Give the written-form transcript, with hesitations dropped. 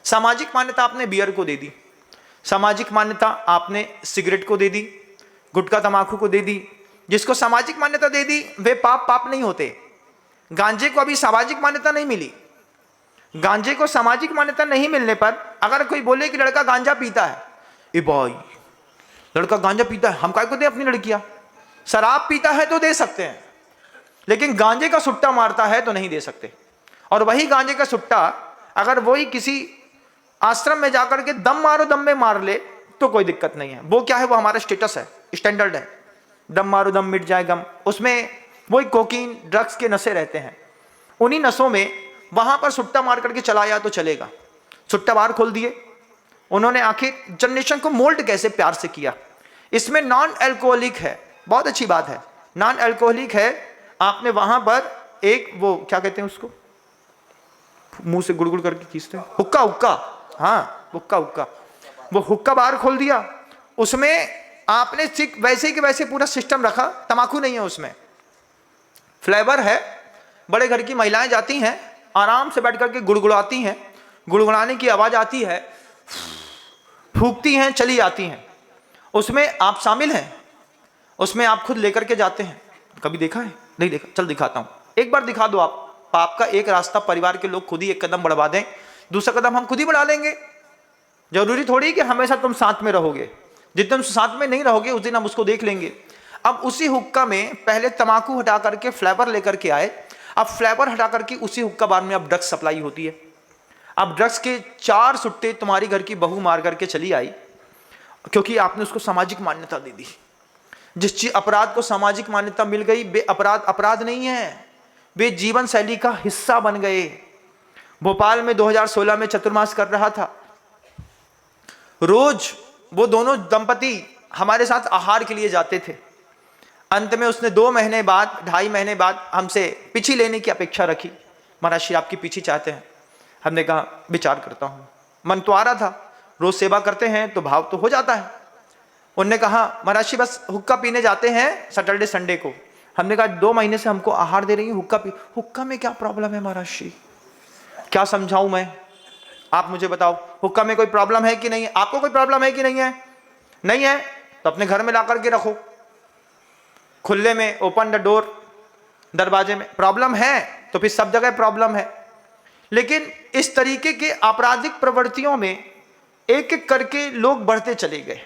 सामाजिक मान्यता आपने बियर को दे दी, सामाजिक मान्यता आपने सिगरेट को दे दी, गुटखा तंबाकू को दे दी। जिसको सामाजिक मान्यता दे दी वे पाप नहीं होते। गांजे को अभी सामाजिक मान्यता नहीं मिली। गांजे को सामाजिक मान्यता नहीं मिलने पर अगर कोई बोले कि लड़का गांजा पीता है, ए भाई लड़का गांजा पीता है, हम काय को दे अपनी लड़कियां। शराब पीता है तो दे सकते हैं, लेकिन गांजे का सुट्टा मारता है तो नहीं दे सकते। और वही गांजे का सुट्टा अगर वही किसी आश्रम में जाकर के दम मारो दम में मार ले तो कोई दिक्कत नहीं है। वो क्या है, वो हमारा स्टेटस है, स्टैंडर्ड है। दम मारो दम मिट जाए गम, उसमें वही कोकीन ड्रग्स के नशे रहते हैं। उन्हीं नशों में वहां पर सुट्टा मार करके चलाया तो चलेगा। सुट्टा बार खोल दिए उन्होंने। आखिर जनरेशन को मोल्ड कैसे प्यार से किया। इसमें नॉन अल्कोहलिक है, बहुत अच्छी बात है, नॉन अल्कोहलिक है। आपने वहां पर एक वो क्या कहते हैं उसको, मुंह से गुड़गुड़ करके खींचते हैं, हुक्का, हुक्का, हाँ हुक्का, हुक्का, वो हुक्का बार खोल दिया। उसमें आपने वैसे के वैसे पूरा सिस्टम रखा। तंबाकू नहीं है उसमें, फ्लेवर है। बड़े घर की महिलाएं जाती हैं, आराम से बैठ करके गुड़गुड़ाती हैं, गुड़गुड़ाने की आवाज आती है, फूकती हैं, चली जाती हैं। उसमें आप शामिल हैं, उसमें आप खुद लेकर के जाते हैं। कभी देखा है? नहीं देखा, चल दिखाता हूं, एक बार दिखा दो आप। पाप का एक रास्ता परिवार के लोग खुद ही एक कदम बढ़वा दें, दूसरा कदम हम खुद ही बढ़ा लेंगे। जरूरी थोड़ी कि हमेशा तुम साथ में रहोगे। जिस दिन साथ में नहीं रहोगे उस दिन हम उसको देख लेंगे। अब उसी हुक्का में पहले तंबाकू हटा करके फ्लेवर लेकर के आए, अब फ्लेवर हटा करके उसी हुक्का बार में अब ड्रग्स सप्लाई होती है। अब ड्रग्स के 4 सुट्टे तुम्हारी घर की बहू मार करके चली आई, क्योंकि आपने उसको सामाजिक मान्यता दे दी। जिस चीज अपराध को सामाजिक मान्यता मिल गई, वे अपराध नहीं है, वे जीवन शैली का हिस्सा बन गए। भोपाल में 2016 में चतुर्मास कर रहा था, रोज वो दोनों दंपति हमारे साथ आहार के लिए जाते थे। अंत में उसने 2 महीने बाद, 2.5 महीने बाद हमसे पीछी लेने की अपेक्षा रखी। महाराज श्री आपकी पीछी चाहते हैं। हमने कहा विचार करता हूं। मन तो आ रहा था, रोज सेवा करते हैं तो भाव तो हो जाता है। उनने कहा महाराज श्री बस हुक्का पीने जाते हैं सैटरडे संडे को। हमने कहा 2 महीने से हमको आहार दे रही है, हुक्का में क्या प्रॉब्लम है महाराज श्री? क्या समझाऊं मैं, आप मुझे बताओ। हुक्का में कोई प्रॉब्लम है कि नहीं है? आपको कोई प्रॉब्लम है कि नहीं है? नहीं है तो अपने घर में ला करके रखो, खुले में, ओपन द डोर, दरवाजे में। प्रॉब्लम है तो फिर सब जगह प्रॉब्लम है। लेकिन इस तरीके के आपराधिक प्रवृत्तियों में एक एक करके लोग बढ़ते चले गए।